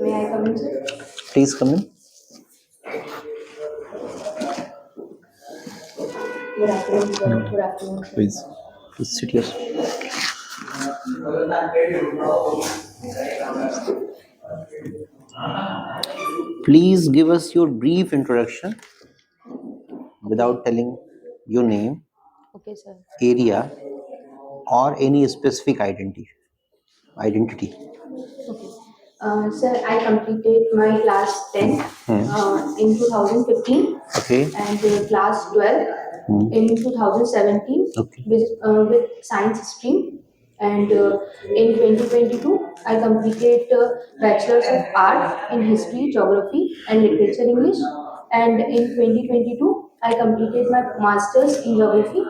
May I come in, sir? Please come in. Good afternoon, sir. Good afternoon, sir. Please sit here. Please give us your brief introduction without telling your name, Okay, sir. area, or any specific identity. Okay. Sir, I completed my class 10 in 2015 Okay. and class 12 in 2017 Okay. with science stream. And in 2022, I completed Bachelor's of Art in History, Geography, and Literature English. And in 2022, I completed my Master's in Geography.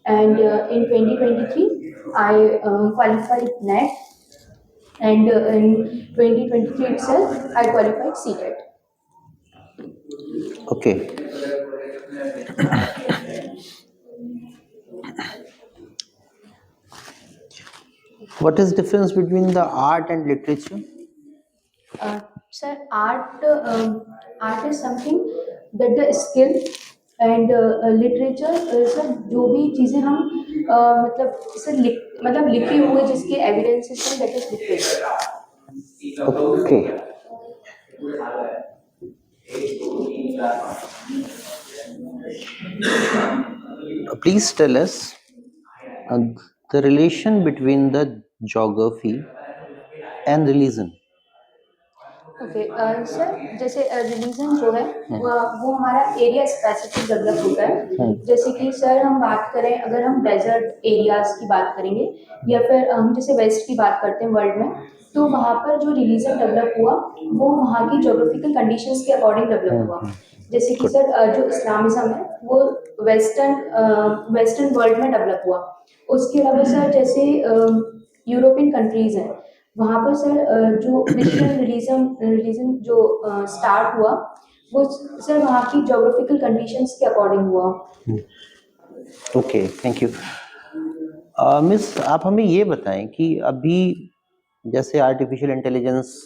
And in 2023, I qualified NET, and in 2023 itself, I qualified CTET. Okay. What is difference between the art and literature? Sir, art is something that the skill and literature, sir जो भी चीज़ें हम मतलब sir मतलब लिखे हुए जिसके evidences हैं, that is literature. Okay. Please tell us uh, the relation between the geography and religion. Okay sir, जैसे रिलीजन जो है वो हमारा एरिया स्पेसिफिक डेवलप होता है. जैसे कि सर हम बात करें, अगर हम डेजर्ट एरियाज की बात करेंगे या फिर हम जैसे वेस्ट की बात करते हैं वर्ल्ड में, तो वहाँ पर जो रिलीजन डेवलप हुआ वो वहाँ की जोग्राफिकल कंडीशंस के अकॉर्डिंग डेवलप हुआ. जैसे कि सर जो इस्लामिज्म है वो वेस्टर्न वर्ल्ड में डेवलप हुआ. उसके अलावा सर जैसे यूरोपियन कंट्रीज हैं, वहाँ पर सर जो क्रिश्चियन रिलीजन जो स्टार्ट हुआ वो सर वहाँ की जोग्राफिकल कंडीशंस के अकॉर्डिंग हुआ. Okay, thank you. मिस, आप हमें ये बताएं कि अभी जैसे आर्टिफिशियल इंटेलिजेंस,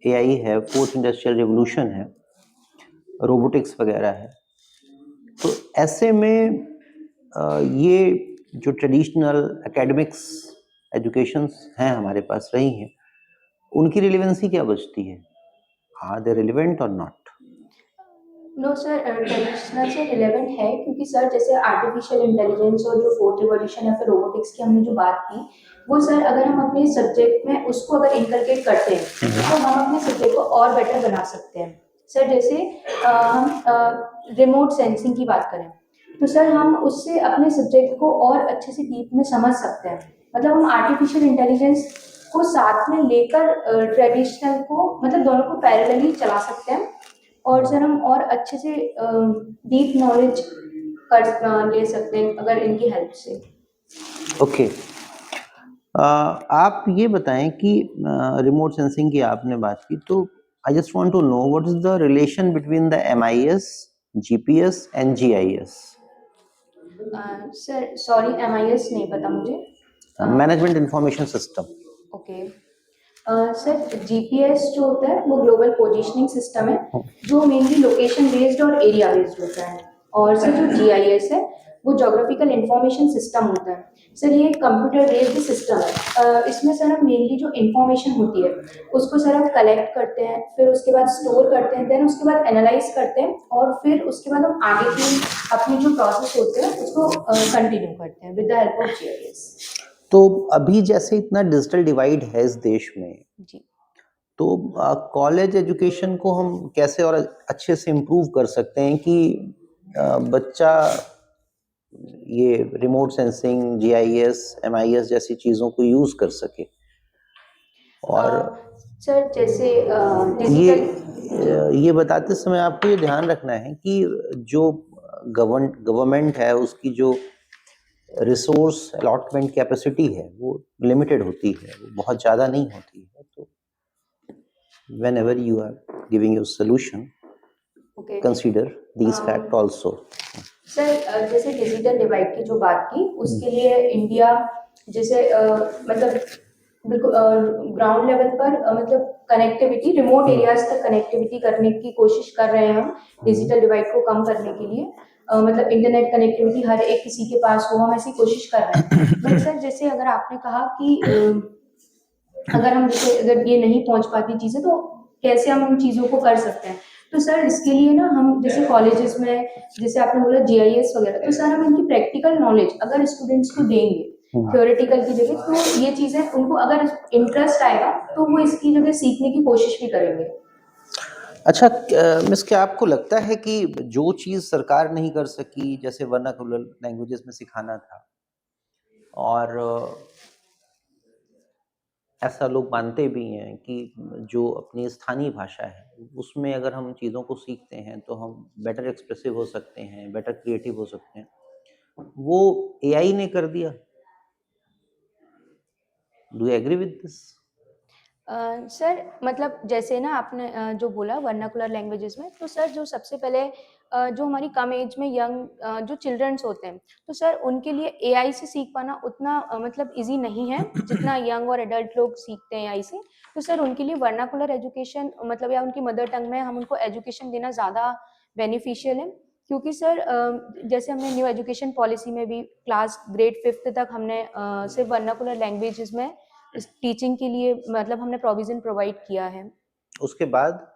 एआई है, फोर्थ इंडस्ट्रियल रिवोल्यूशन है, रोबोटिक्स वगैरह है, तो ऐसे में ये जो ट्रेडिशनल एकेडमिक्स एजुकेशंस हैं हमारे पास रही हैं, उनकी रिलेवेंसी क्या बचती है? आर दे रिलेवेंट और नॉट? नो सर, ट्रेडिशनल से रिलेवेंट है, क्योंकि सर जैसे आर्टिफिशियल इंटेलिजेंस और जो फोर्थ रिवॉल्यूशन या फिर रोबोटिक्स की हमने जो बात की, वो सर अगर हम अपने सब्जेक्ट में उसको अगर इनकलकेट करते हैं तो हम अपने सब्जेक्ट को और बेटर बना सकते हैं. सर जैसे हम रिमोट सेंसिंग की बात करें तो सर हम उससे अपने सब्जेक्ट को और अच्छे से डीप में समझ सकते हैं. मतलब हम आर्टिफिशियल इंटेलिजेंस को साथ में लेकर ट्रेडिशनल को मतलब दोनों को पैरेलली चला सकते हैं, और सर हम और अच्छे से डीप नॉलेज कर ले सकते हैं अगर इनकी हेल्प से. ओके. आप ये बताएं कि रिमोट सेंसिंग की आपने बात की, तो I just want to know what is the relation between the MIS, GPS and GIS? Sir sorry, MIS नहीं पता मुझे. Management information system. Okay sir, GPS जो होता है वो ग्लोबल पोजीशनिंग सिस्टम है जो मेनली लोकेशन बेस्ड और एरिया बेस्ड होता है. और सर जो GIS है वो जोग्राफिकल इंफॉर्मेशन सिस्टम होता है. सर ये कंप्यूटर बेस्ड सिस्टम है. इसमें सर हम मेनली जो इंफॉर्मेशन होती है उसको सर हम कलेक्ट करते हैं, फिर उसके बाद स्टोर करते हैं, देन उसके बाद एनालाइज करते हैं, और फिर उसके बाद हम आगे की अपनी जो प्रोसेस होते हैं उसको कंटिन्यू करते हैं with the help of GIS. तो अभी जैसे इतना डिजिटल डिवाइड है इस देश में जी, तो कॉलेज एजुकेशन को हम कैसे और अच्छे से इम्प्रूव कर सकते हैं कि बच्चा ये रिमोट सेंसिंग, GIS, MIS जैसी चीज़ों को यूज़ कर सके? और सर जैसे डिजिटल ये बताते समय आपको ये ध्यान रखना है कि जो गवर्नमेंट है उसकी जो रिसोर्स अलॉटमेंट कैपेसिटी है वो लिमिटेड होती है, वो बहुत ज़्यादा नहीं होती है. तो whenever you are giving your solution, okay consider these fact also. Sir जैसे डिजिटल डिवाइड की जो बात की उसके लिए इंडिया जैसे मतलब बिल्कुल ग्राउंड लेवल पर मतलब कनेक्टिविटी रिमोट एरियाज तक कनेक्टिविटी करने की कोशिश कर रहे हैं हम डिजिटल डिवाइड को कम करने के लिए। मतलब इंटरनेट कनेक्टिविटी हर एक किसी के पास हो, हम ऐसी कोशिश कर रहे हैं। बट सर जैसे अगर आपने कहा कि अगर हम जैसे अगर ये नहीं पहुंच पाती चीज़ें तो कैसे हम उन चीज़ों को कर सकते हैं। तो सर इसके लिए ना हम जैसे कॉलेजेस में जैसे आपने बोला जीआईएस वगैरह, तो सर हम इनकी प्रैक्टिकल नॉलेज अगर स्टूडेंट्स को देंगे थ्योरेटिकल की जगह, तो ये चीज़ें उनको अगर इंटरेस्ट आएगा तो वो इसकी जगह सीखने की कोशिश भी करेंगे। अच्छा, मिस क्या आपको लगता है कि जो चीज़ सरकार नहीं कर सकी, जैसे वर्नाक्युलर लैंग्वेजेस में सिखाना था, और ऐसा लोग मानते भी हैं कि जो अपनी स्थानीय भाषा है, उसमें अगर हम चीज़ों को सीखते हैं तो हम बेटर एक्सप्रेसिव हो सकते हैं, बेटर क्रिएटिव हो सकते हैं, वो एआई ने कर दिया। Do you agree with this? Sir मतलब जैसे ना आपने जो बोला वर्नाकुलर लैंग्वेजेस में, तो सर जो सबसे पहले जो हमारी कम एज में यंग जो चिल्ड्रंस होते हैं, तो सर उनके लिए एआई से सीख पाना उतना मतलब इजी नहीं है जितना यंग और एडल्ट लोग सीखते हैं एआई से। तो सर उनके लिए वर्नाकुलर एजुकेशन मतलब या उनकी मदर टंग में हम उनको एजुकेशन देना ज़्यादा बेनिफिशियल है। क्योंकि सर जैसे हमने न्यू एजुकेशन पॉलिसी में भी क्लास ग्रेड 5th तक हमने सिर्फ वर्नाकुलर लैंग्वेजेस में इस टीचिंग के लिए मतलब हमने प्रोविज़न प्रोवाइड किया है। उसके बाद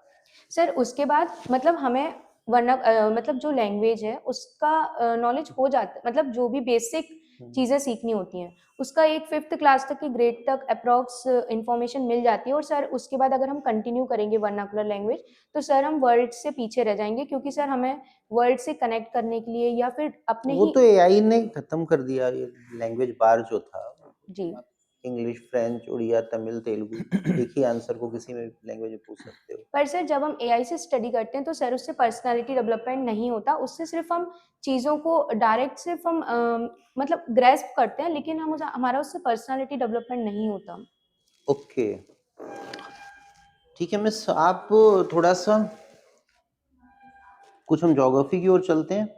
सर उसके बाद मतलब हमें मतलब जो लैंग्वेज है उसका नॉलेज हो जाता है, मतलब जो भी बेसिक चीज़ें सीखनी होती हैं, उसका एक 5th क्लास तक की ग्रेड तक अप्रॉक्स इन्फॉर्मेशन मिल जाती है। और सर उसके बाद अगर हम कंटिन्यू करेंगे वर्नाकुलर लैंग्वेज, तो सर हम वर्ल्ड से पीछे रह जाएँगे, क्योंकि सर हमें वर्ल्ड से कनेक्ट करने के लिए या फिर अपने वो ही तो एआई ने खत्म कर दिया, ये लैंग्वेज बार जो था। जी। आप इंग्लिश, फ्रेंच, उड़िया, तमिल, तेलुगु, एक ही आंसर को किसी में लैंग्वेज में पूछ सकते हो। पर सर जब हम एआई से स्टडी करते हैं तो सर उससे पर्सनालिटी डेवलपमेंट नहीं होता, उससे सिर्फ हम चीज़ों को डायरेक्ट सिर्फ हम मतलब ग्रेस्प करते हैं, लेकिन हमारा उससे पर्सनालिटी डेवलपमेंट नहीं होता। ओके, ठीक है मिस, आप थोड़ा सा कुछ हम ज्योग्राफी की ओर चलते हैं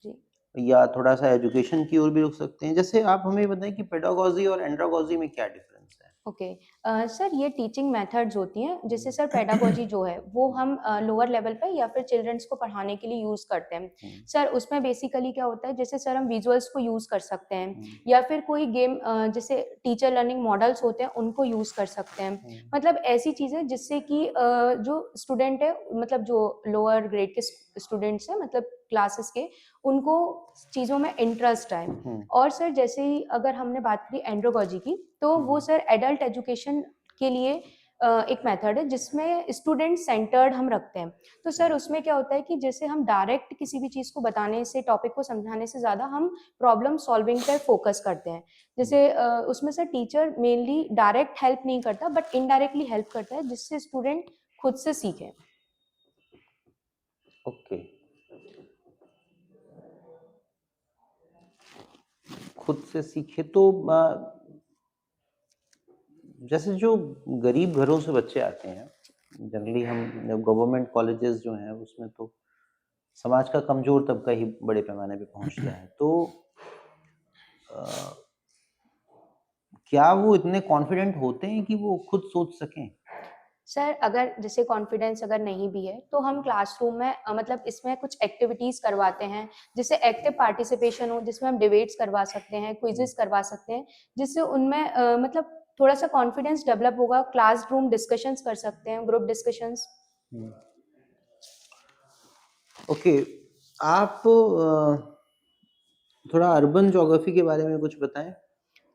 जी। या थोड़ा सा एजुकेशन की ओर भी रुक सकते हैं। जैसे आप हमें बताएं कि पेडागोजी और एंड्रोगोजी में क्या डिफरेंस है? ओके। सर ये टीचिंग मेथड्स होती हैं, जैसे सर पेडागोजी जो है वो हम लोअर लेवल पे या फिर चिल्ड्रंस को पढ़ाने के लिए यूज़ करते हैं। सर उसमें बेसिकली क्या होता है, जैसे सर हम विजुअल्स को यूज़ कर सकते हैं या फिर कोई गेम जैसे टीचर लर्निंग मॉडल्स होते हैं उनको यूज़ कर सकते हैं। मतलब ऐसी चीज़ें जिससे कि जो स्टूडेंट है, मतलब जो लोअर ग्रेड के स्टूडेंट्स हैं, मतलब क्लासेस के, उनको चीज़ों में इंटरेस्ट आए। और सर जैसे ही अगर हमने बात करी एंड्रोगॉजी की, तो वो सर एडल्ट एजुकेशन के लिए एक मेथड है जिसमें स्टूडेंट सेंटर्ड हम रखते हैं। तो सर उसमें क्या होता है कि जैसे हम डायरेक्ट किसी भी चीज़ को बताने से, टॉपिक को समझाने से ज़्यादा हम प्रॉब्लम सॉल्विंग पर फोकस करते हैं। जैसे उसमें sir teacher mainly direct help नहीं करता बट इनडायरेक्टली हेल्प करता है, जिससे स्टूडेंट खुद से सीखे। ओके, खुद से सीखे तो जैसे जो गरीब घरों से बच्चे आते हैं, जनरली हम गवर्नमेंट कॉलेजेस जो हैं उसमें तो समाज का कमजोर तबका ही बड़े पैमाने पे पहुंचता है, तो अ, क्या वो इतने कॉन्फिडेंट होते हैं कि वो खुद सोच सकें? सर अगर जैसे कॉन्फिडेंस अगर नहीं भी है तो हम क्लासरूम में मतलब इसमें कुछ एक्टिविटीज़ करवाते हैं, जिससे एक्टिव पार्टिसिपेशन हो, जिसमें हम डिबेट्स करवा सकते हैं, क्विज़ेस करवा सकते हैं, जिससे उनमें मतलब थोड़ा-सा कॉन्फिडेंस डेवलप होगा। क्लासरूम डिस्कशंस कर सकते हैं, ग्रुप डिस्कशंस। ओके, आप थोड़ा अर्बन ज्योग्राफी के बारे में कुछ बताएं।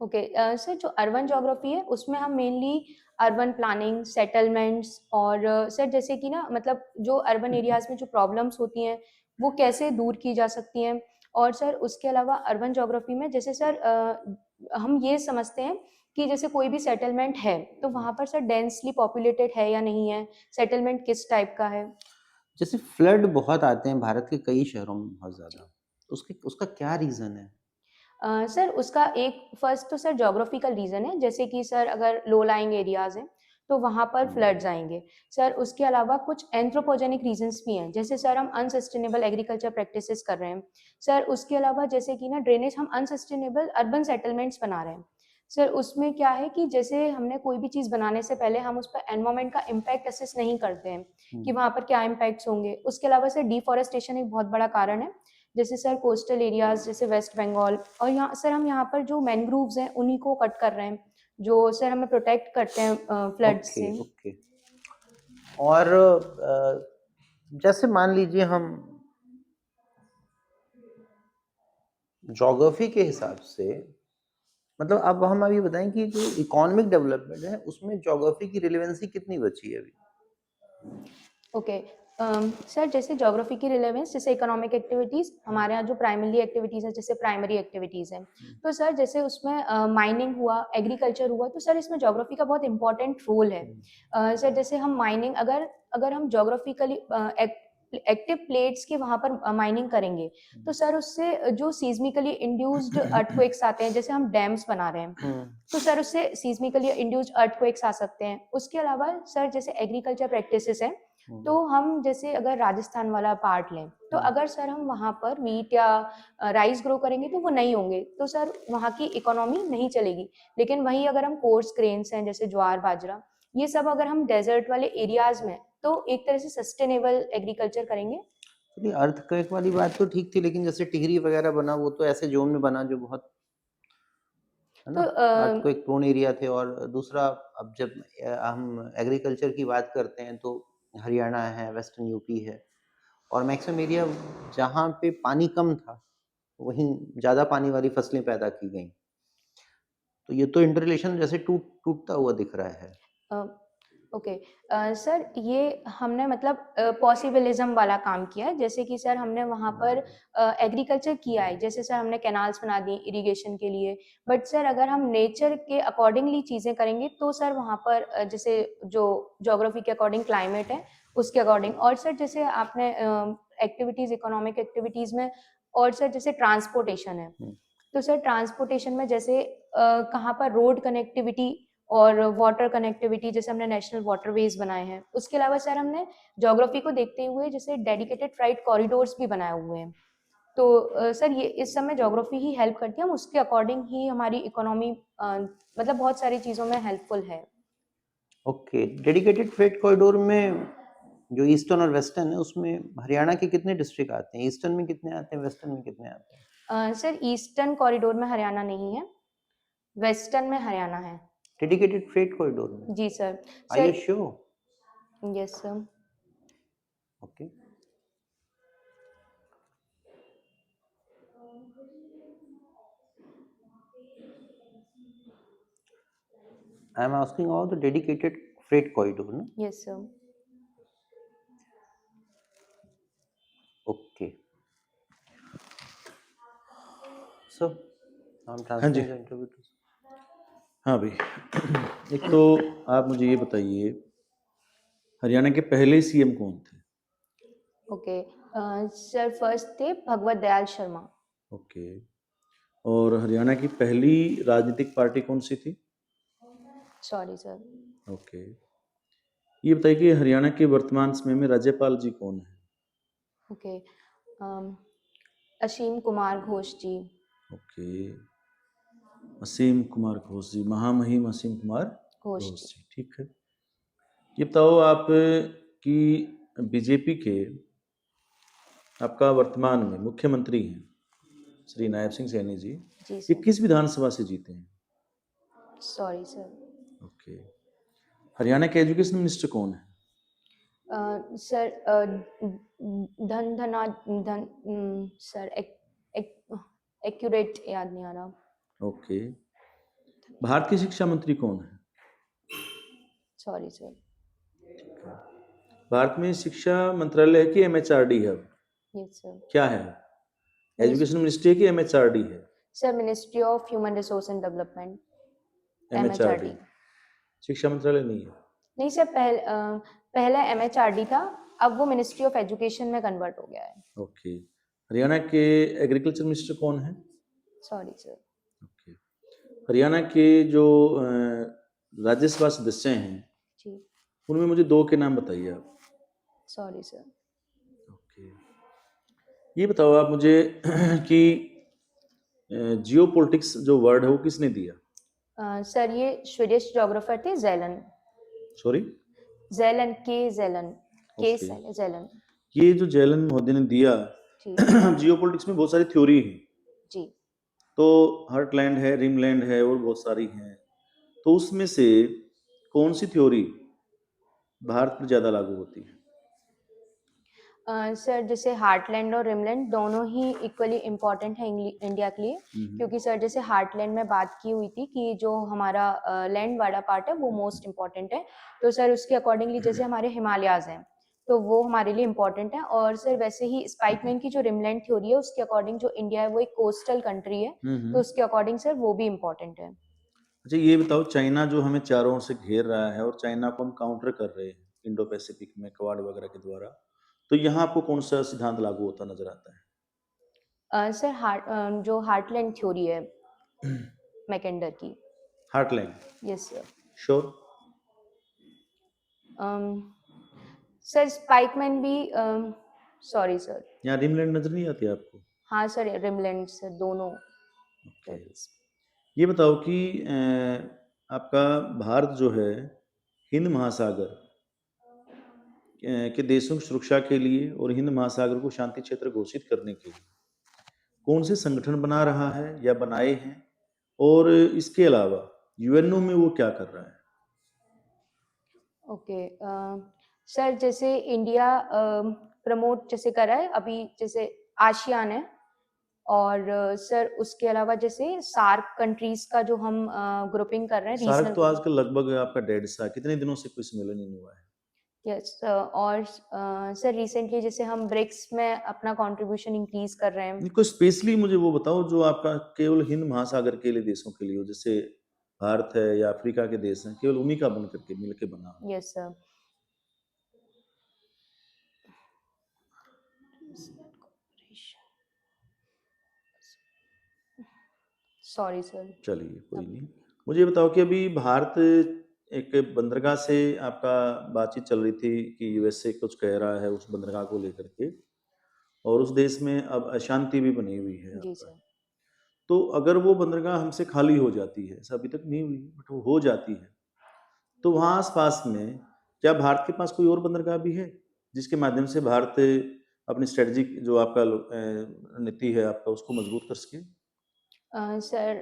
ओके। सर जो अर्बन ज्योग्राफी है उसमें हम मेनली अर्बन प्लानिंग, सेटलमेंट्स और सर जैसे कि ना मतलब जो अर्बन एरियाज़ में जो प्रॉब्लम्स होती हैं वो कैसे दूर की जा सकती हैं। और सर उसके अलावा अर्बन ज्योग्राफी में जैसे सर हम ये समझते हैं कि जैसे कोई भी सेटलमेंट है तो वहाँ पर सर डेंसली पॉपुलेटेड है या नहीं है, सेटलमेंट किस टाइप का है। जैसे फ्लड बहुत आते हैं भारत के कई शहरों में बहुत जी। ज्यादा, उसके उसका क्या रीजन है? सर उसका एक फर्स्ट तो सर ज्योग्राफिकल रीज़न है, जैसे कि सर अगर लो लाइंग एरियाज़ हैं तो वहाँ पर फ्लड्स आएंगे। सर उसके अलावा कुछ एंथ्रोपोजेनिक रीजंस भी हैं, जैसे सर हम अनसस्टेनेबल एग्रीकल्चर प्रैक्टिसेस कर रहे हैं। सर उसके अलावा जैसे कि ना ड्रेनेज, हम अनसस्टेनेबल अर्बन सेटलमेंट्स बना रहे हैं। सर उसमें क्या है कि जैसे हमने कोई भी चीज़ बनाने से पहले हम उस पर एनवायरनमेंट का इम्पैक्ट असेस नहीं करते हैं कि वहाँ पर क्या इम्पैक्ट्स होंगे। उसके अलावा सर डिफॉरेस्टेशन एक बहुत बड़ा कारण है। जैसे सर कोस्टल एरियाज जैसे वेस्ट बंगाल और यहाँ सर हम यहाँ पर जो मैनग्रोव्स हैं उन्हीं को कट कर रहे हैं, जो सर हमें प्रोटेक्ट करते हैं फ्लड्स ओके से। ओके। और जैसे मान लीजिए हम ज्योग्राफी के हिसाब से, मतलब अब हम अभी बताएं कि जो इकोनॉमिक डेवलपमेंट है उसमें ज्योग्राफी की रिलेवेंसी कितनी बची है अभी? ओके। सर जैसे ज्योग्राफी की रिलेवेंस जैसे इकोनॉमिक एक्टिविटीज़ हमारे यहाँ जो प्राइमरी एक्टिविटीज़ है जैसे प्राइमरी एक्टिविटीज़ हैं, तो सर जैसे उसमें माइनिंग हुआ, एग्रीकल्चर हुआ, तो सर इसमें ज्योग्राफी का बहुत इंपॉर्टेंट रोल है। सर जैसे हम माइनिंग अगर अगर हम ज्योग्राफिकली एक्टिव प्लेट्स के वहाँ पर माइनिंग करेंगे तो सर उससे जो सीज्मिकली इंड्यूस्ड अर्थक्वेक्स आते हैं, जैसे हम डैम्स बना रहे हैं तो सर उससे सीज्मिकली इंड्यूस्ड अर्थक्वेक्स आ सकते हैं। उसके अलावा सर जैसे एग्रीकल्चर प्रैक्टिसेस हैं, तो हम जैसे अगर राजस्थान वाला पार्ट लें तो अगर सर हम वहाँ पर वीट या राइस ग्रो करेंगे तो वो नहीं होंगे, तो सर वहाँ की इकोनॉमी नहीं चलेगी। लेकिन वहीं अगर हम कोर्स ग्रेन्स हैं जैसे ज्वार बाजरा, ये सब अगर हम डेजर्ट वाले एरियाज में तो एक तरह से सस्टेनेबल एग्रीकल्चर करेंगे। चलिए, अर्थक्वेक वाली बात तो ठीक थी, लेकिन जैसे टिहरी वगैरह बना वो तो ऐसे जोन में बना जो बहुत, है ना, तो अर्थक्वेक प्रोन एरिया थे। और दूसरा, अब जब हम एग्रीकल्चर की बात करते हैं तो हरियाणा है, वेस्टर्न यूपी है, और मैक्सिमम एरिया जहाँ पे पानी कम था वहीं ज़्यादा पानी वाली फसलें पैदा की गई। तो ये तो इंटररिलेशन जैसे टूटता हुआ दिख रहा है। ओके। सर ये हमने मतलब पॉसिबिलिज्म वाला काम किया है, जैसे कि सर हमने वहाँ पर एग्रीकल्चर किया है, जैसे सर हमने कैनाल्स बना दिए इरिगेशन के लिए। बट सर अगर हम नेचर के अकॉर्डिंगली चीज़ें करेंगे तो सर वहाँ पर जैसे जो ज्योग्राफी के अकॉर्डिंग क्लाइमेट है उसके अकॉर्डिंग, और सर जैसे आपने एक्टिविटीज़ इकोनॉमिक एक्टिविटीज़ में, और सर जैसे ट्रांसपोर्टेशन है, तो सर ट्रांसपोर्टेशन में जैसे कहाँ पर रोड कनेक्टिविटी और वाटर कनेक्टिविटी, जैसे हमने नेशनल वाटरवेज बनाए हैं। उसके अलावा सर हमने ज्योग्राफी को देखते हुए जैसे डेडिकेटेड फ्राइट कॉरिडोर्स भी बनाए हुए हैं। तो सर ये इस समय ज्योग्राफी ही हेल्प करती है, हम उसके अकॉर्डिंग ही हमारी इकोनॉमी मतलब बहुत सारी चीज़ों में हेल्पफुल है। ओके, डेडिकेटेड फ्रेट कॉरिडोर में जो ईस्टर्न और वेस्टर्न है उसमें हरियाणा के कितने डिस्ट्रिक्ट आते हैं? ईस्टर्न में कितने आते हैं, वेस्टर्न में कितने आते हैं? सर ईस्टर्न कॉरिडोर में हरियाणा नहीं है, वेस्टर्न में हरियाणा है। डेडिकेटेड फ्रेट कॉरिडोर में? जी sir. Are you sir sure? Yes sir. Okay. I am asking about the dedicated freight corridor ना? Yes sir. Okay, so I am हाँ जी। Transferring the interview to. हाँ भाई। एक तो आप मुझे ये बताइए, हरियाणा के पहले सीएम कौन थे? ओके। सर फर्स्ट थे भगवत दयाल शर्मा। ओके। और हरियाणा की पहली राजनीतिक पार्टी कौन सी थी? Sorry sir. ओके। ये बताइए कि हरियाणा के वर्तमान समय में राज्यपाल जी कौन है? ओके। असीम कुमार घोष जी। ओके। असीम कुमार घोष जी, महामहिम असीम कुमार घोष घोष जी। जी, ठीक है। ये बताओ आप कि बीजेपी के आपका वर्तमान में मुख्यमंत्री हैं श्री नायब सिंह सैनी जी, जी ये सर। किस विधानसभा से जीते हैं? Sorry sir. ओके। हरियाणा के एजुकेशन मिनिस्टर कौन है? सर धन धना धन सर एक्यूरेट याद नहीं आ रहा। ओके। भारत के शिक्षा मंत्री कौन है? Sorry sir. भारत में शिक्षा मंत्रालय है कि एमएचआरडी है? Yes sir. क्या है? एजुकेशन मिनिस्ट्री है कि एमएचआरडी है? Sir ministry of human resource and development, MHRD. MHRD. शिक्षा मंत्रालय नहीं है? नहीं सर, पहले एमएचआरडी था, अब वो मिनिस्ट्री ऑफ एजुकेशन में कन्वर्ट हो गया है। ओके। हरियाणा के एग्रीकल्चर मिनिस्टर कौन है? Sorry sir. ओके। हरियाणा के जो राज्यसभा सदस्य हैं जी। उनमें मुझे दो के नाम बताइए आप। Sorry sir. ओके। ये बताओ आप मुझे कि जियो पॉलिटिक्स जो वर्ड है वो किसने दिया? सर ये स्वीडिश जोग्राफर थे जेलन। सॉरी, जेलन के जेलन के ओके। जेलन। ये जो जैलन महोदय ने दिया, जी जियोपॉलिटिक्स में बहुत सारी थ्योरी है, जी। तो हर्टलैंड है, रिमलैंड है और बहुत सारी हैं, तो उसमें से कौन सी थ्योरी भारत पर ज़्यादा लागू होती है? सर जैसे हार्टलैंड और रिमलैंड दोनों ही इक्वली इम्पॉर्टेंट है इंडिया के लिए, क्योंकि सर जैसे हार्टलैंड में बात की हुई थी कि जो हमारा लैंड वाला पार्ट है वो मोस्ट इम्पॉर्टेंट है, तो सर उसके अकॉर्डिंगली जैसे हमारे हिमालयाज हैं तो वो हमारे लिए इम्पॉर्टेंट है। और सर वैसे ही स्पाइकमैन की जो रिमलैंड थ्योरी है उसके अकॉर्डिंग जो इंडिया है वो एक कोस्टल कंट्री है, तो उसके अकॉर्डिंग सर वो भी इम्पॉर्टेंट है। अच्छा, ये बताओ, चाइना जो हमें चारों ओर से घेर रहा है और चाइना को हम काउंटर कर रहे हैं इंडो पैसिफिक में क्वाड वगैरह के द्वारा, तो यहाँ आपको कौन सा सिद्धांत लागू होता नजर आता सर जो हार्टलैंड थ्योरी है है? मैकेंडर की। Heartland, yes sir. Sure? Sir Spykman भी, सॉरी सर। यहाँ रिमलैंड नजर नहीं आती आपको? हाँ सर रिमलैंड सर दोनों ओके। theories। ये बताओ कि आपका भारत जो है हिंद महासागर के देशों की सुरक्षा के लिए और हिंद महासागर को शांति क्षेत्र घोषित करने के लिए कौन से संगठन बना रहा है या बनाए हैं, और इसके अलावा यूएनओ में वो क्या कर रहा है? ओके सर जैसे इंडिया प्रमोट जैसे कर रहा है अभी, जैसे आशियान है, और सर उसके अलावा जैसे सार्क कंट्रीज का जो हम ग्रुपिंग कर रहे हैं सार्क रीजनल। तो आजकल लगभग आपका डेढ़ सा कितने दिनों से कोई सम्मेलन ही नहीं हुआ है। यस और सर रिसेंटली जैसे हम ब्रिक्स में अपना कंट्रीब्यूशन इंक्रीज कर रहे हैं। नहीं, कोई स्पेशली मुझे वो बताओ जो आपका केवल हिंद महासागर के लिए देशों के लिए हो, जैसे भारत है या अफ्रीका के देश हैं, केवल उन्हीं का बन करके मिल के बना हो। Yes sir. Sorry sir. चलिए, कोई नहीं। मुझे ये बताओ कि अभी भारत एक बंदरगाह से आपका बातचीत चल रही थी कि यूएसए कुछ कह रहा है उस बंदरगाह को लेकर के, और उस देश में अब अशांति भी बनी हुई है जी आपका। सर। तो अगर वो बंदरगाह हमसे खाली हो जाती है, ऐसा अभी तक नहीं हुई बट वो हो जाती है, तो वहाँ आस-पास में क्या भारत के पास कोई और बंदरगाह भी है, जिसके माध्यम से भारत अपनी स्ट्रेटजिक जो आपका नीति है आपका उसको मजबूत कर सके? सर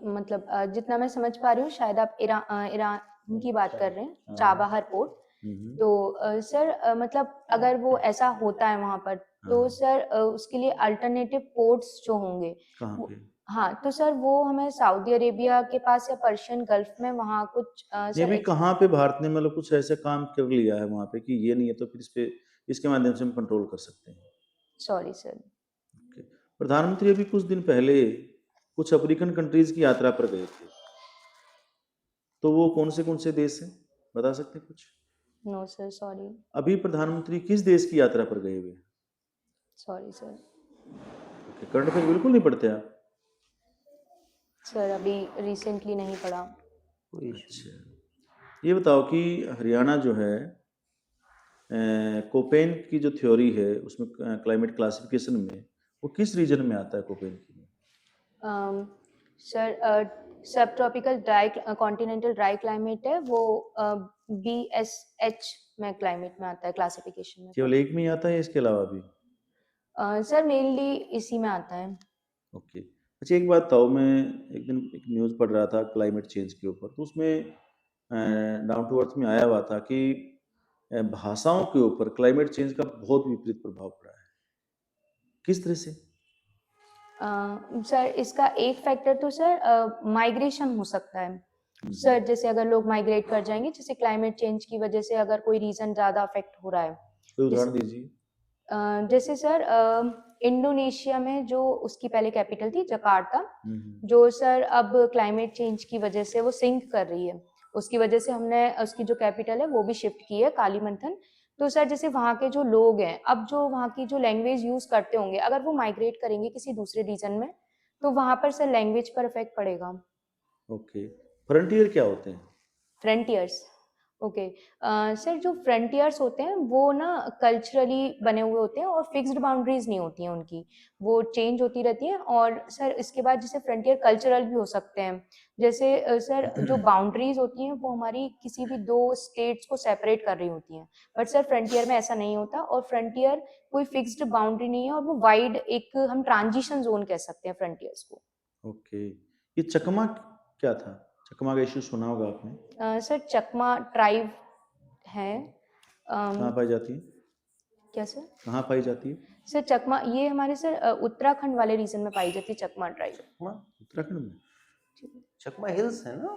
मतलब जितना मैं समझ पा रही हूँ शायद आप ईरान की बात कर रहे हैं, चाबहार पोर्ट। हम्म। तो सर मतलब अगर वो ऐसा होता है वहाँ पर, तो हाँ। सर उसके लिए अल्टरनेटिव पोर्ट्स जो होंगे कहाँ वो, पे? हाँ तो सर वो हमें सऊदी अरेबिया के पास या पर्शियन गल्फ में वहाँ कुछ ये सर अभी कहाँ पे भारत ने मतलब कुछ ऐसा काम कर लिया है वहाँ पे कि ये नहीं है तो फिर इस पे इसके माध्यम से हम कंट्रोल कर सकते हैं? Sorry sir. ओके। प्रधानमंत्री अभी कुछ दिन पहले कुछ अफ्रीकन कंट्रीज की यात्रा पर गए थे, तो वो कौन से देश हैं, बता सकते हैं कुछ? No sir sorry. अभी प्रधानमंत्री किस देश की यात्रा पर गए हुए हैं? Sorry sir. Okay, current affair बिल्कुल नहीं पढ़ते आप? सर अभी रिसेंटली नहीं पढ़ा। कोई इशू अच्छा, ये बताओ कि हरियाणा जो है कोपेन की जो थ्योरी है उसमें क्लाइमेट क्लासिफिकेशन में वो किस रीजन में आता है कोपेन की में? सर सब tropical dry continental dry climate है वो, BSH में क्लाइमेट में आता है क्लासिफिकेशन में केवल सर। एक में ही आता है इसके अलावा भी? सर मेनली इसी में आता है। ओके। अच्छा, एक बात बताओ, मैं एक दिन एक न्यूज़ पढ़ रहा था क्लाइमेट चेंज के ऊपर, तो उसमें डाउन टू अर्थ में आया हुआ था कि भाषाओं के ऊपर क्लाइमेट चेंज का बहुत विपरीत प्रभाव पड़ा है। किस तरह से? सर इसका एक फैक्टर तो सर माइग्रेशन हो सकता है। सर जैसे अगर लोग माइग्रेट कर जाएंगे, जैसे क्लाइमेट चेंज की वजह से अगर कोई रीजन ज़्यादा अफेक्ट हो रहा है, कोई जैसे उदाहरण दीजिए। जैसे सर इंडोनेशिया में जो उसकी पहले कैपिटल थी जकार्ता, हम्म। जो सर अब क्लाइमेट चेंज की वजह से वो सिंक कर रही है, उसकी वजह से हमने उसकी जो कैपिटल है वो भी शिफ्ट की है कालीमंथन। तो सर जैसे वहाँ के जो लोग हैं, अब जो वहाँ की जो लैंग्वेज यूज करते होंगे, अगर वो माइग्रेट करेंगे किसी दूसरे रीजन में, तो वहाँ पर सर लैंग्वेज पर इफेक्ट पड़ेगा। ओके। फ्रंटियर क्या होते हैं? Frontiers okay. सर जो फ्रंटियर्स होते हैं वो ना कल्चरली बने हुए होते हैं और फिक्स्ड बाउंड्रीज नहीं होती हैं उनकी, वो चेंज होती रहती हैं। और सर इसके बाद जैसे फ्रंटियर कल्चरल भी हो सकते हैं, जैसे सर जो बाउंड्रीज होती हैं वो हमारी किसी भी दो स्टेट्स को सेपरेट कर रही होती हैं, बट सर फ्रंटियर में ऐसा नहीं होता। और फ्रंटियर कोई फिक्स्ड बाउंड्री नहीं है और वो वाइड एक हम ट्रांजिशन जोन कह सकते हैं फ्रंटियर्स को। ओके, ये चकमा क्या था? चकमा का इश्यू सुना होगा आपने। सर चकमा ट्राइब है। कहाँ पाई जाती है? क्या सर? कहाँ पाई जाती है? सर चकमा ये हमारे सर उत्तराखंड वाले रीजन में पाई जाती है चकमा ट्राइब। चकमा उत्तराखंड में? चकमा हिल्स है ना,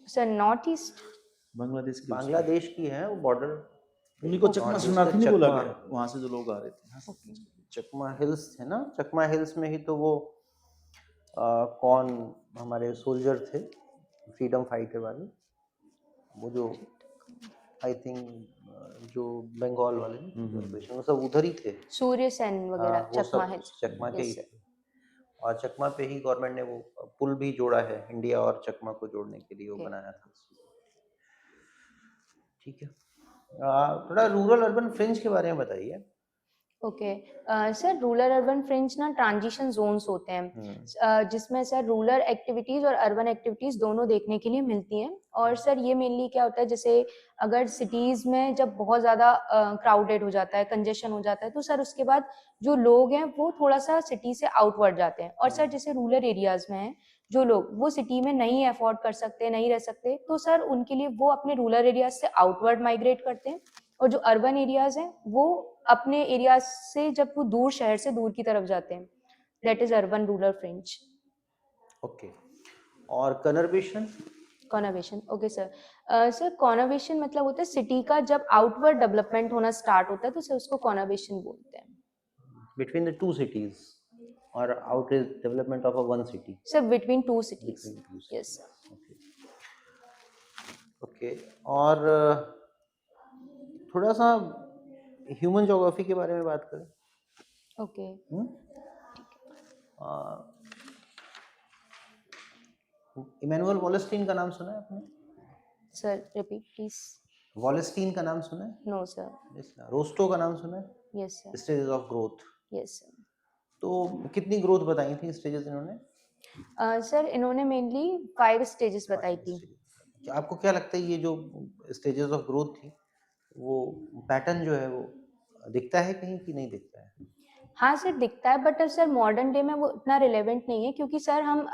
सर नॉर्थ ईस्ट। बांग्लादेश की बांग्लादेश की है वो बॉर्डर। उन्हीं को चकमा नॉर्थ ईस्ट शरणार्थी नहीं बोला चकमा, गया, वहां से जो लोग आ रहे थे। हाँ। चकमा हिल्स है ना, चकमा हिल्स में ही तो वो कौन हमारे सोल्जर थे फ्रीडम फाइटर वाले, वो जो आई थिंक जो बंगाल वाले वो सब उधर ही थे। सूर्य सेन वगैरह वो चकमा सब हिल्स। चकमा के ही यस सर। थे। और चकमा पे ही गवर्नमेंट ने वो पुल भी जोड़ा है, इंडिया और चकमा को जोड़ने के लिए वो Okay. बनाया था। ठीक है। थोड़ा रूरल अर्बन फ्रिंज के बारे में बताइए। Okay. Sir rural urban fringe ना ट्रांजिशन जोन्स होते हैं, जिसमें सर रूरल एक्टिविटीज और अर्बन एक्टिविटीज दोनों देखने के लिए मिलती हैं। और सर ये मेनली क्या होता है, जैसे अगर सिटीज में जब बहुत ज़्यादा क्राउडेड हो जाता है, कंजेशन हो जाता है, तो सर उसके बाद जो लोग हैं वो थोड़ा सा सिटी से आउटवर्ड जाते हैं। और सर जैसे रूरल एरियाज में हैं जो लोग, वो सिटी में नहीं अफोर्ड कर सकते, नहीं रह सकते, तो सर उनके लिए वो अपने रूरल एरियाज से आउटवर्ड माइग्रेट करते हैं। और जो अर्बन एरियाज हैं वो अपने एरिया से जब वो दूर, शहर से दूर की तरफ जाते हैं, that is urban rural fringe. Okay. और कन्वर्बेशन? कॉनोवेशन, ओके सर। सर कॉनोवेशन मतलब होता है सिटी का जब आउटवर्ड डेवलपमेंट होना स्टार्ट होता है तो सर उसको कॉनोवेशन बोलते हैं। बिटवीन द टू सिटीज और outreach development of a one city? Sir between two cities. Between two yes cities. Sir. Okay. और थोड़ा सा ह्यूमन ज्योग्राफी के बारे में बात करें। ओके। इमैनुअल वॉलेस्टीन का नाम सुना है आपने? Sir repeat please. वॉलेस्टीन का नाम सुना है? No sir. Yes, रोस्टो का नाम सुना है? Yes sir. Stages of growth. Yes sir. तो कितनी ग्रोथ बताई थी स्टेजेस इन्होंने? सर इन्होंने मेनली 5 स्टेजेस बताई थी। क्या आपको क्या लगता है ये जो स्टेजेस ऑफ ग्रोथ थी, वो पैटर्न जो है वो दिखता है कहीं कि नहीं दिखता है? हाँ सर दिखता है, बट सर मॉडर्न डे में वो इतना रिलेवेंट नहीं है, क्योंकि सर हम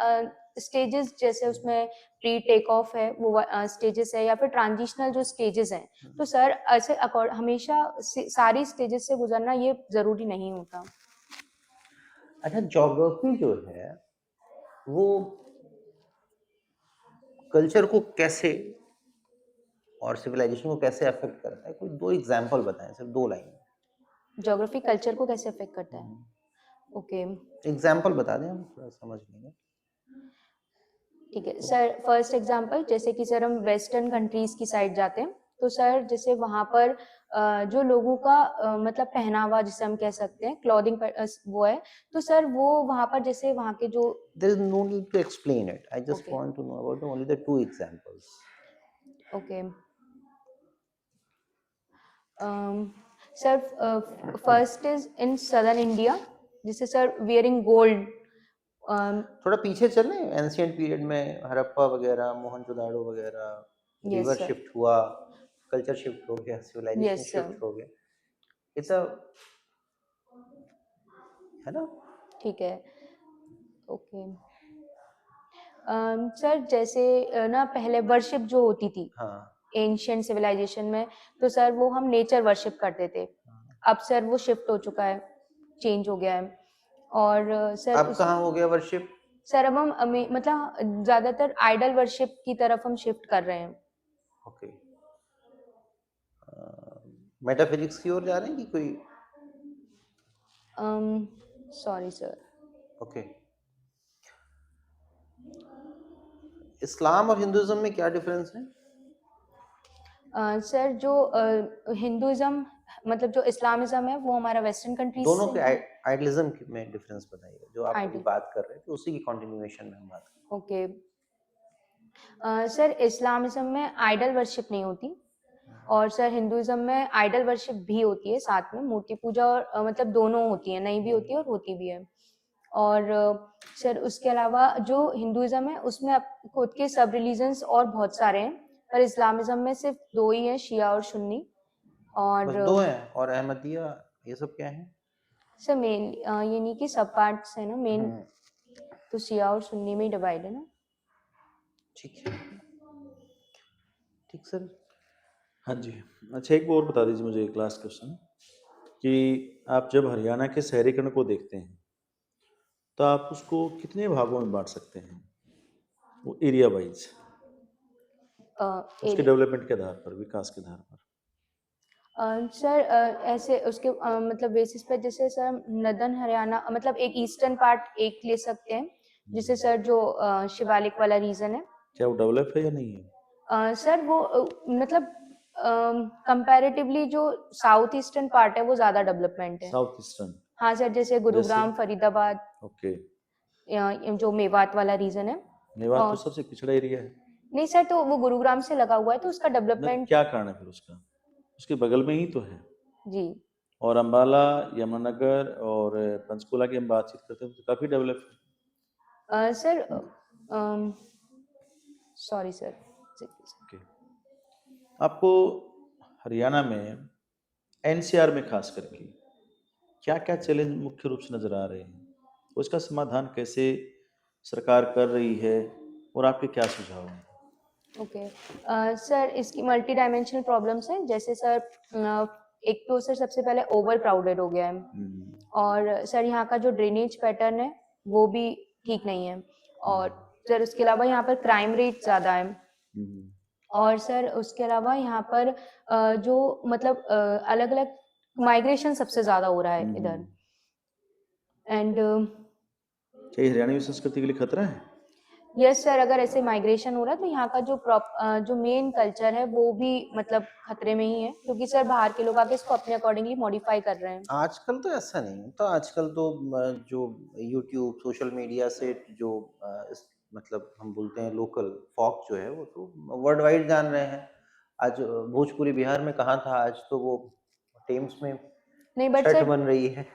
स्टेजेस जैसे उसमें प्री टेक ऑफ है वो स्टेजेस है, या फिर ट्रांजिशनल जो स्टेजेस हैं, तो सर ऐसे हमेशा सारी स्टेजेस से गुजरना ये जरूरी नहीं होता। अच्छा, ज्योग्राफी जो है वो कल्चर को कैसे और सिविलाइजेशन को कैसे अफेक्ट करता है? कोई दो एग्जांपल बताएं, सिर्फ 2 लाइन। ज्योग्राफी कल्चर को कैसे अफेक्ट करता है? ओके एग्जांपल बता दें, हम थोड़ा समझ लेंगे। ठीक है सर। फर्स्ट एग्जांपल, जैसे कि सर हम वेस्टर्न कंट्रीज की साइड जाते हैं, तो सर जैसे वहाँ पर जो लोगों का मतलब पहनावा जिसे हम कह सकते हैं क्लॉथिंग वो है, तो सर वो वहाँ पर जैसे वहाँ के जो There is no need to explain it. I just Okay. want to know about only the 2 examples. Okay sir first is in southern India, जिसे सर वियरिंग गोल्ड। थोड़ा पीछे चलें, एंशियंट पीरियड में हड़प्पा वगैरह, मोहनजोदाड़ो वगैरह, Yes, रिवर sir. शिफ्ट हुआ, culture shift हो गया, सिविलाइजेशन Yes, sir. शिफ्ट हो गया, ये सब है ना? ठीक है। ओके सर जैसे ना पहले वर्शिप जो होती थी हाँ। एंशियंट सिविलाइजेशन में, तो सर वो हम नेचर वर्शिप करते थे। अब सर वो शिफ्ट हो चुका है, चेंज हो गया है। और सर अब कहाँ हो गया वर्शिप? सर अब हम मतलब ज्यादातर आइडल वर्शिप की तरफ हम शिफ्ट कर रहे हैं। ओके। मेटाफिजिक्स की ओर जा रहे हैं कि कोई? Sorry sir. ओके। इस्लाम और हिंदुइज्म में क्या डिफरेंस है? सर जो हिंदुइज्म मतलब जो इस्लामिज्म है वो हमारा वेस्टर्न कंट्रीज दोनों से के है। आइडलिज्म में डिफरेंस बताइए, जो आप अभी आइडल बात कर रहे थे उसी की कंटिन्यूएशन में हम बात कर ओके सर इस्लामिज़्म में आइडल वर्शिप नहीं होती और सर हिंदुइज़्म में आइडल वर्शिप भी होती है साथ में, मूर्ति पूजा और मतलब दोनों होती है, नहीं भी होती है और होती भी है। और सर उसके अलावा जो हिंदुइज़्म है उसमें खुद के सब रिलीजन्स और बहुत सारे हैं, पर इस्लामिज़्म में सिर्फ 2 ही हैं, शिया और सुन्नी। बस और 2 हैं और अहमदिया ये सब क्या है? सर मेन ये नहीं कि सब पार्ट्स है ना, मेन तो शिया और सुन्नी में ही डिवाइड है ना। ठीक है। ठीक सर। हाँ जी। अच्छा, एक और बता दीजिए मुझे, एक लास्ट क्वेश्चन, कि आप जब हरियाणा के शहरीकरण को देखते हैं तो आप उसको कितने भागों में बांट सकते हैं, वो एरिया वाइज, उसके डेवलपमेंट के आधार पर, विकास के आधार पर? सर ऐसे उसके मतलब बेसिस पे जैसे सर नदन हरियाणा मतलब एक ईस्टर्न पार्ट एक ले सकते हैं, जिसे सर जो शिवालिक वाला रीजन है। क्या वो डेवलप है या नहीं है? सर वो मतलब कंपैरेटिवली जो साउथ ईस्टर्न पार्ट है वो ज़्यादा डेवलपमेंट है। South eastern? हाँ सर, जैसे गुरुग्राम, जैसे? फरीदाबाद, ओके। जो मेवात वाला रीजन है। मेवात तो और सबसे पिछड़ा एरिया है। नहीं सर, तो वो गुरुग्राम से लगा हुआ है तो उसका डेवलपमेंट। क्या कारण है फिर उसका? उसके बगल में ही तो है। जी और अम्बाला, यमुनानगर और पंचकुला की हम बातचीत करते हैं तो काफ़ी डेवलप है। Sir sorry sir. ओके। आपको हरियाणा में एनसीआर में खास करके क्या क्या चैलेंज मुख्य रूप से नजर आ रहे हैं, उसका समाधान कैसे सरकार कर रही है, और आपके क्या सुझाव हैं? ओके सर, इसकी मल्टी डायमेंशनल प्रॉब्लम्स हैं, जैसे सर एक तो सर सबसे पहले ओवर क्राउडेड हो गया है, और सर यहाँ का जो ड्रेनेज पैटर्न है वो भी ठीक नहीं है, और सर उसके अलावा यहाँ पर क्राइम रेट ज़्यादा है, और सर उसके अलावा यहाँ पर जो मतलब अलग अलग माइग्रेशन सबसे ज़्यादा हो रहा है इधर। एंड क्या ये हरियाणवी संस्कृति के लिए खतरा है? यस सर, अगर ऐसे माइग्रेशन हो रहा है तो यहाँ का जो मेन कल्चर है वो भी मतलब खतरे में ही है, क्योंकि सर बाहर के लोग आके इसको अपने अकॉर्डिंगली मॉडिफाई कर रहे हैं। आजकल तो ऐसा नहीं होता, आजकल तो जो यूट्यूब, सोशल मीडिया से जो मतलब हम बोलते हैं लोकल फॉक जो है वो तो वर्ल्ड वाइड जान रहे हैं। आज भोजपुरी बिहार में कहाँ था, आज तो वो टेम्स में नहीं बट छठ सर, बन रही है।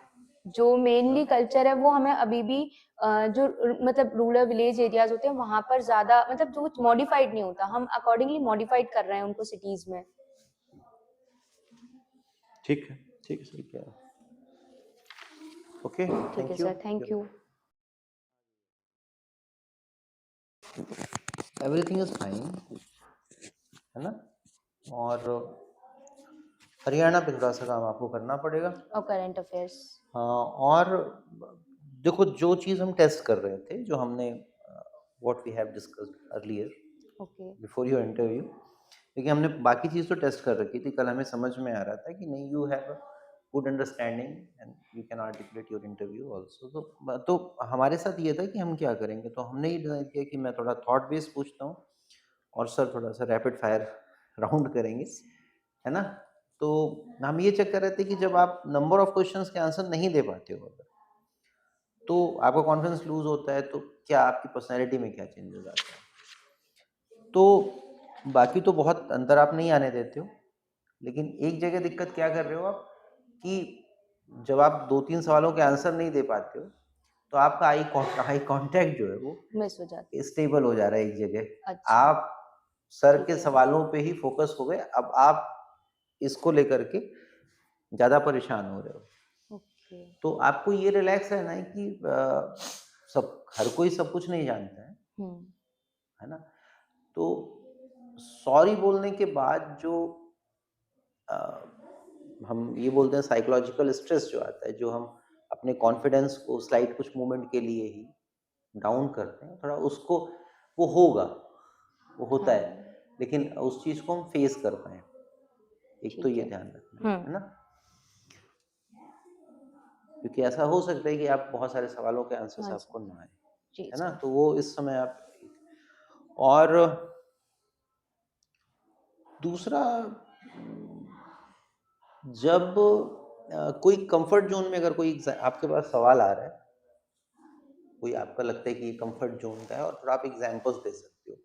जो मेनली कल्चर है वो हमें अभी भी जो मतलब रूरल विलेज एरियाज होते हैं वहां पर ज्यादा मतलब जो मॉडिफाइड नहीं होता, हम अकॉर्डिंगली मॉडिफाइड कर रहे हैं उनको सिटीज में। ठीक है, ठीक है सर। ठीक है। ओके, ठीक है thank you. Sir, thank you. Everything is fine, है ना? और हरियाणा पे थोड़ा सा काम आपको करना पड़ेगा। और करंट अफेयर्स। हाँ, और देखो जो चीज़ हम टेस्ट कर रहे थे, जो हमने what we have discussed earlier okay before your interview, क्योंकि हमने बाकी चीज़ तो टेस्ट कर रखी थी, कल हमें समझ में आ रहा था कि नहीं, you have a good understanding and you can articulate your interview also. तो हमारे साथ ये था कि हम क्या करेंगे, तो हमने ये डिसाइड किया कि मैं थोड़ा थॉट बेस्ड पूछता हूँ और सर थोड़ा सा रैपिड फायर राउंड करेंगे, है ना? तो हम ये चेक कर रहे थे कि जब आप नंबर ऑफ क्वेश्चंस के आंसर नहीं दे पाते हो अगर, तो आपका कॉन्फिडेंस लूज होता है, तो क्या आपकी पर्सनैलिटी में क्या चेंजेस आते हैं? तो बाकी तो बहुत अंतर आप नहीं आने देते हो, लेकिन एक जगह दिक्कत क्या कर रहे हो आप, कि जब आप 2-3 सवालों के आंसर नहीं दे पाते हो तो आपका आई कांटेक्ट जो है वो मिस हो जाती स्टेबल हो जा रहा है एक जगह। है। अच्छा आप सर ठीक के है। सवालों पे ही फोकस हो गए, अब आप इसको लेकर के ज़्यादा परेशान हो रहे हो। ओके तो आपको ये रिलैक्स रहना है कि सब हर कोई सब कुछ नहीं जानता है ना? तो सॉरी बोलने के बाद जो अ, हम ये बोलते हैं साइकोलॉजिकल स्ट्रेस जो आता है, जो हम अपने कॉन्फिडेंस को स्लाइड कुछ मोमेंट के लिए ही डाउन करते हैं, थोड़ा उसको वो होगा, वो होता है, लेकिन उस चीज़ को हम फेस कर पाएँ, एक तो ठीक ये है। ध्यान रखना है ना? क्योंकि ऐसा हो सकता है कि आप बहुत सारे सवालों के आंसर्स हाँ आपको ना आए, जी है ना? सर। तो वो इस समय आप, और दूसरा, जब कोई कंफर्ट जोन में अगर कोई आपके पास सवाल आ रहा है, कोई आपका लगता है कि ये कंफर्ट जोन का है और थोड़ा आप एग्जांपल्स दे सकते हो,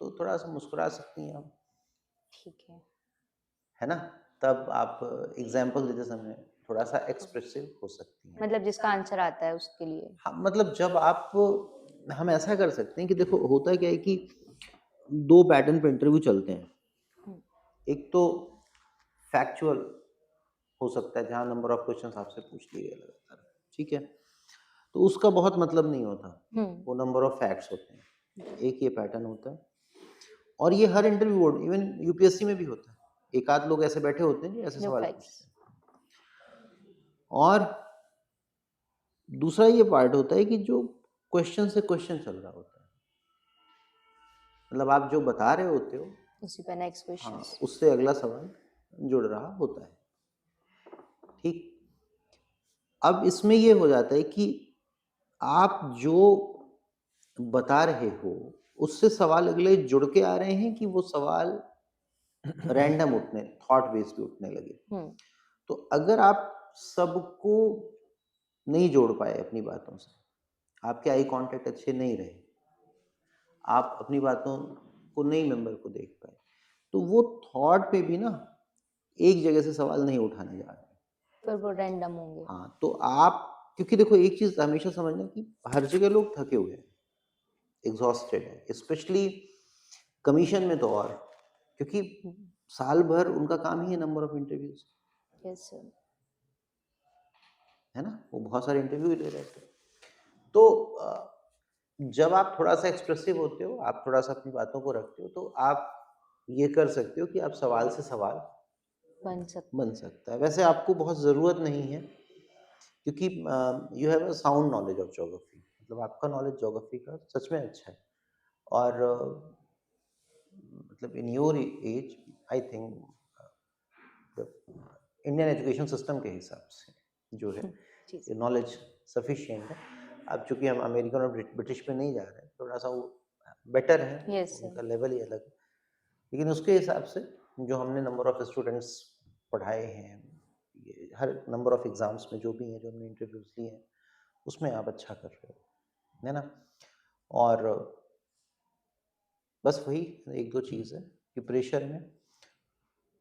तो थोड़ा सा मुस्कुरा सकती हैं आप, ठीक है ना? तब आप एग्जाम्पल देते समय थोड़ा सा एक्सप्रेसिव हो सकती हैं। मतलब जिसका आंसर आता है उसके लिए। हाँ, मतलब जब आप हम ऐसा कर सकते हैं कि देखो होता क्या है कि 2 पैटर्न पे इंटरव्यू चलते हैं। हम्म, एक तो फैक्चुअल हो सकता है जहाँ नंबर ऑफ क्वेश्चंस आपसे पूछ लिए गए लगातार, ठीक है? तो उसका बहुत मतलब नहीं होता, वो नंबर ऑफ फैक्ट्स होते हैं। एक ये पैटर्न होता है और ये हर इंटरव्यू बोर्ड इवन यूपीएससी में भी होता है। एक आध लोग ऐसे बैठे होते हैं जो ऐसे जो सवाल फैक्ट्स। पूछते हैं। और दूसरा ये पार्ट होता है कि जो क्वेश्चन से क्वेश्चन चल रहा होता है, मतलब आप जो बता रहे होते हो उसी पे नेक्स्ट हाँ क्वेश्चंस। उससे अगला सवाल जुड़ रहा होता है, ठीक। अब इसमें ये हो जाता है कि आप जो बता रहे हो उससे सवाल अगले जुड़ के आ रहे हैं कि वो सवाल रैंडम उठने थॉट बेस पे उठने लगे। तो अगर आप सबको नहीं जोड़ पाए अपनी बातों से, आपके आई कांटेक्ट अच्छे नहीं रहे, आप अपनी बातों को नई मेंबर को देख पाए, तो वो थॉट पे भी ना एक जगह से सवाल नहीं उठाने जा रहे। फिर वो रैंडम होंगे। हाँ, तो आप क्योंकि देखो एक चीज हमेशा समझना कि हर जगह लोग थके हुए हैं, एग्जॉस्टेड है, स्पेशली कमीशन में तो और, क्योंकि साल भर उनका काम ही है number of interviews, yes sir. है ना? वो बहुत सारे इंटरव्यू ले रहे थे। तो जब आप थोड़ा सा एक्सप्रेसिव होते हो, आप थोड़ा सा अपनी बातों को रखते हो, तो आप ये कर सकते हो कि आप सवाल से सवाल बन सकता है। वैसे आपको बहुत ज़रूरत नहीं है क्योंकि you have a sound knowledge of geography, मतलब आपका नॉलेज ज्योग्राफी का सच में अच्छा है। और मतलब in your age I think Indian education system के हिसाब से जो है ये नॉलेज सफिशिएंट है। अब चूंकि हम अमेरिकन और ब्रिटिश में नहीं जा रहे हैं, थोड़ा सा वो बेटर है, Yes, sir. उनका लेवल ही अलग है, लेकिन उसके हिसाब से जो हमने नंबर ऑफ स्टूडेंट्स पढ़ाए हैं, ये हर नंबर ऑफ एग्जाम्स में जो भी हैं, जो हमने इंटरव्यूज लिए हैं, उसमें आप अच्छा कर रहे हो, है ना? और बस वही एक दो चीज़ है कि प्रेशर में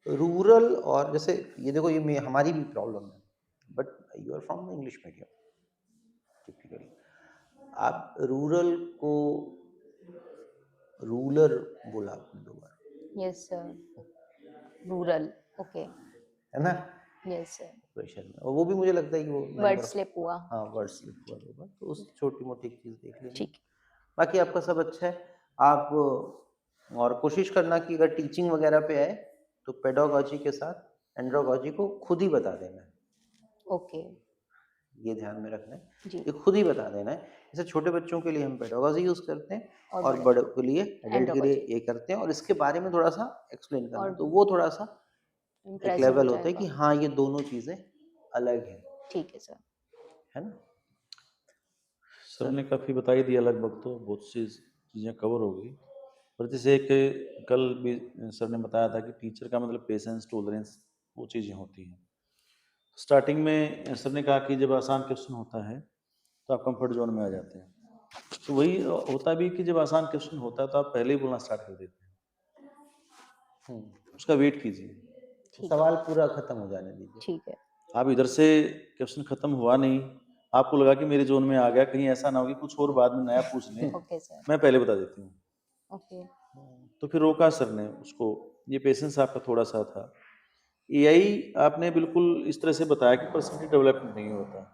रूरल और जैसे ये देखो ये हमारी भी प्रॉब्लम है, but you are from English medium typically, आप रूरल को रूलर बोला आपने 2 बार, यस सर। रूरल। ओके। है ना? Yes sir. प्रेशर में, और वो भी मुझे लगता है कि वो वर्ड नंबर स्लिप हुआ। हाँ वर्ड स्लिप हुआ 2 बार, तो उस छोटी मोटी चीज़ देख लेना। ठीक। बाकी आपका सब अच्छा है। आप और कोशिश करना कि अगर टीचिंग वगैरह पे आए तो पेडागोजी के साथ एंड्रोगोजी को खुद ही बता देना है, ओके। ये ध्यान में रखना है जी। ये खुद ही बता देना है। जैसे छोटे बच्चों के लिए हम पेडागोजी यूज करते हैं और और बड़े बड़ों के लिए एडल्ट के लिए एंड्रोगोजी। ये करते हैं, और इसके बारे में थोड़ा सा एक्सप्लेन करना, और तो वो थोड़ा सा एक इम्प्रेसिव हो लेवल होता है कि जाएगा। हाँ ये दोनों चीजें अलग हैं, ठीक है सर। है ना? सर ने काफ़ी बता ही दिया लगभग, तो बहुत सी चीज़ें कवर हो गई। पर जैसे एक कल भी सर ने बताया था कि टीचर का मतलब पेशेंस, टॉलरेंस, वो चीज़ें होती हैं। स्टार्टिंग में सर ने कहा कि जब आसान क्वेश्चन होता है तो आप कंफर्ट जोन में आ जाते हैं। तो वही होता भी कि जब आसान क्वेश्चन होता है तो आप पहले ही बोलना स्टार्ट कर देते हैं, उसका वेट कीजिए। ठीक। सवाल पूरा खत्म हो जाने दीजिए। ठीक है। आप इधर से क्वेश्चन खत्म हुआ नहीं, आपको लगा कि मेरे जोन में आ गया, कहीं ऐसा ना हो कि कुछ और बाद में नया पूछ लें, ओके सर। मैं पहले बता देती हूँ। ओके। तो फिर रोका सर ने उसको, ये पेशेंस आपका थोड़ा सा था। एआई आपने बिल्कुल इस तरह से बताया कि पर्सनैलिटी डेवलपमेंट नहीं होता।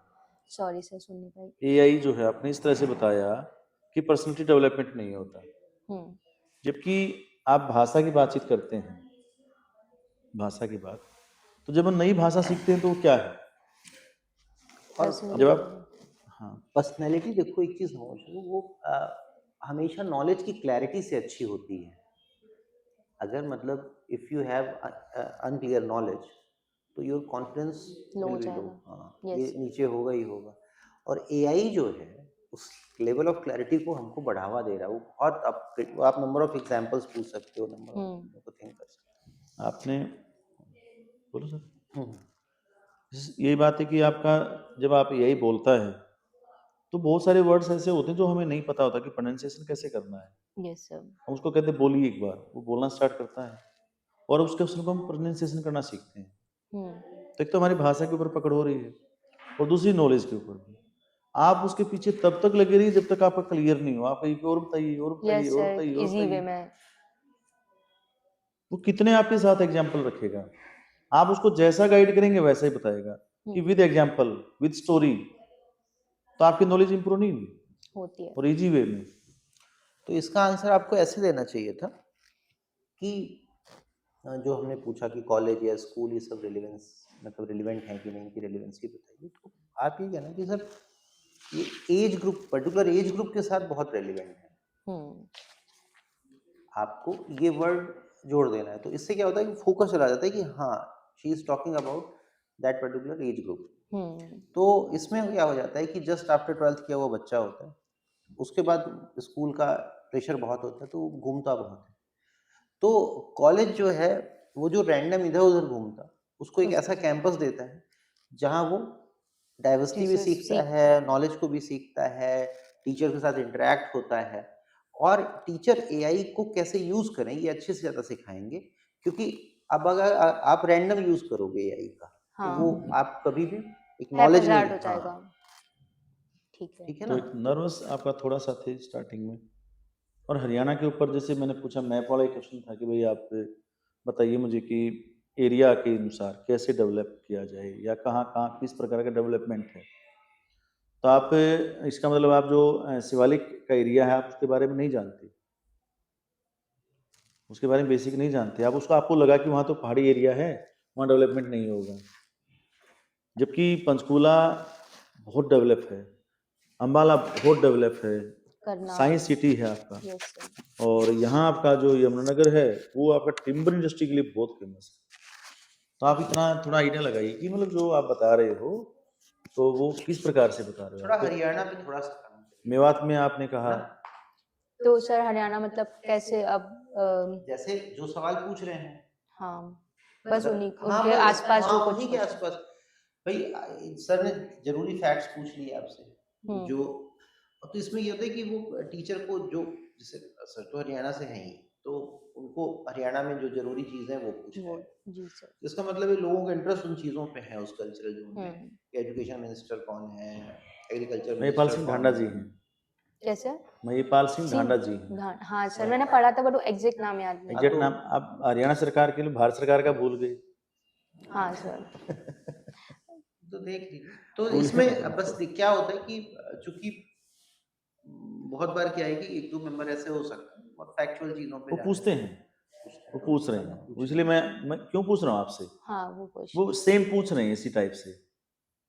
सॉरी सर, सुन नहीं पाई। एआई जो है आपने इस तरह से बताया कि पर्सनैलिटी डेवलपमेंट नहीं होता, हम्म। जबकि आप भाषा की बातचीत करते हैं, भाषा की बात, तो जब हम नई भाषा सीखते हैं तो वो क्या है? और जब आप हाँ पर्सनैलिटी देखो एक चीज समझो, वो हमेशा नॉलेज की क्लैरिटी से अच्छी होती है। अगर मतलब if you have unclear knowledge तो योर कॉन्फिडेंस लो विल हो बी लो, जाएगा। हाँ ये यस। नीचे होगा ही होगा। और एआई जो है उस लेवल ऑफ क्लैरिटी को हमको बढ़ावा दे रहा है, वो बहुत आप नंबर ऑफ एग्जांपल्स पूछ सकते हो, नंबर ऑफ चीज़ों को थिंक कर सकते आपने बोलो सर, हो। यही बात है कि आपका जब आप यही बोलता है तो बहुत सारे वर्ड्स ऐसे होते हैं जो हमें नहीं पता होता कि प्रोनाउंसिएशन कैसे करना है। Yes sir. हम उसको कहते हैं बोलिए एक बार, वो बोलना स्टार्ट करता है और उसके उसको हम प्रोनाउंसिएशन करना सीखते हैं। तो एक तो हमारी भाषा के ऊपर पकड़ हो रही है और दूसरी नॉलेज के ऊपर भी। आप उसके पीछे तब तक लगे रहिए जब तक आपका क्लियर नहीं हो। आप कहीं और बताइए और बताइए यस और सर, बताइए और इजी वे बताइए। में। वो कितने आपके साथ एग्जाम्पल रखेगा। आप उसको जैसा गाइड करेंगे वैसा ही बताएगा कि विद एग्जाम्पल विद स्टोरी, तो आपकी नॉलेज इंप्रूव नहीं हुई होती है। और इजी वे में। तो इसका आंसर आपको ऐसे देना चाहिए था कि जो हमने पूछा कि कॉलेज या स्कूल ये सब रिलेवेंस मतलब रिलेवेंट है कि नहीं, की रिलेवेंस की बताइए। तो आप ये कहना कि सर ये age group, particular age group के साथ बहुत रेलिवेंट है, आपको ये वर्ड जोड़ देना है। तो इससे क्या होता है कि फोकस चला जाता है कि हाँ she is talking about that particular age group. तो इसमें क्या हो जाता है कि जस्ट आफ्टर 12th किया हुआ बच्चा होता है, उसके बाद स्कूल का प्रेशर बहुत होता है तो वो घूमता बहुत है। तो कॉलेज जो है वो जो रैंडम इधर उधर घूमता, उसको एक ऐसा कैंपस देता है जहाँ वो डाइवर्सिटी भी सीखता है, नॉलेज को भी सीखता है, टीचर के साथ इंटरेक्ट होता है। और टीचर एआई को कैसे यूज करें ये अच्छे से ज़्यादा सिखाएंगे, क्योंकि अब अगर आप रैंडम यूज करोगे एआई का तो वो आप कभी भी एक नॉलेज नहीं हो जाएगा। हाँ, ठीक है। ठीक है तो ना। एक नर्वस आपका थोड़ा सा थे स्टार्टिंग में। और हरियाणा के ऊपर जैसे मैंने पूछा मैप वाला एक क्वेश्चन था कि भाई आप बताइए मुझे कि एरिया के अनुसार कैसे डेवलप किया जाए या कहाँ कहाँ किस प्रकार का डेवलपमेंट है। तो आप इसका मतलब आप जो शिवालिक का एरिया है आप उसके बारे में नहीं जानते, उसके बारे में बेसिक नहीं जानते आप। उसको आपको लगा कि वहाँ तो पहाड़ी एरिया है, वहाँ डेवलपमेंट नहीं होगा, जबकि पंचकूला बहुत डेवलप है, अम्बाला बहुत डेवलप है, साइंस सिटी है आपका। Yes sir. और यहाँ आपका जो यमुनानगर है वो आपका टिम्बर इंडस्ट्री के लिए बहुत फेमस है। तो आप इतना थोड़ा आइडिया लगाइए कि मतलब जो आप बता रहे हो तो वो किस प्रकार से बता रहे हो। थोड़ा हरियाणा पे थोड़ा सा काम करिए। मेवात में आपने कहा तो सर हरियाणा मतलब कैसे अब जैसे जो सवाल पूछ रहे हैं हाँ, बस उन्हीं हाँ उनके बस आसपास हाँ जो कुछ उन्हीं के आसपास भाई सर ने जरूरी फैक्ट्स पूछ लिए आपसे जो। तो इसमें ये होता है कि वो टीचर को जो जैसे सर तो हरियाणा से हैं ही, तो उनको हरियाणा में जो जरूरी चीजें हैं वो पूछ रहे हैं। जी सर। इसका मतलब है लोगों का इंटरेस्ट उन चीजों पे है उस कल्चरल जोन में। एजुकेशन मिनिस्टर कौन है, एग्रीकल्चर महिपाल मिनिस्टर सिंह कौन ढांडा जी है। हैं। कैसे? महिपाल सिंह ढांडा जी हैं। हाँ सर, मैंने पढ़ा था बट एग्जैक्ट नाम याद नहीं। एग्जैक्ट नाम आप हरियाणा सरकार के लिए भारत सरकार का भूल गए। हाँ सर। तो देख लीजिए। तो इसमें बस क्या होता है कि चूंकि बहुत बार क्या है कि एक दो मेंबर ऐसे हो सकते हैं और फैक्चुअल चीजों पे वो जाते पूछते हैं, वो पूछ रहे हैं, इसलिए मैं क्यों पूछ रहा हूँ आपसे। हाँ वो वो सेम पूछ रहे हैं इसी टाइप से,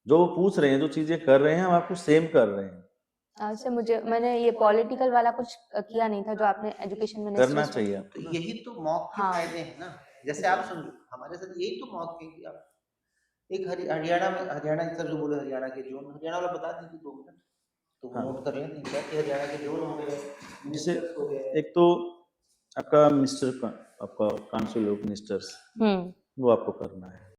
जो वो पूछ रहे हैं, जो चीजें कर रहे हैं हम आपको सेम कर रहे हैं। सर मैंने ये पॉलिटिकल वाला कुछ किया नहीं था जो आपने एजुकेशन मिनिस्टर करना चाहिए आपको तो ना। यही तो मॉक के हाँ। फायदे हैं ना। जैसे आप समझो हमारे साथ यही तो मॉक है कि आप एक हरियाणा में हरियाणा सर जो बोले हरियाणा के जोन, हरियाणा वाला बता दीजिए 2 मिनट तो वो हाँ। नोट कर लेते हैं क्या कि हरियाणा के जोन हो गए, जैसे मिनिस्टर्स हो गए। एक तो आपका मिनिस्टर आपका काउंसिल ऑफ मिनिस्टर्स वो आपको करना है।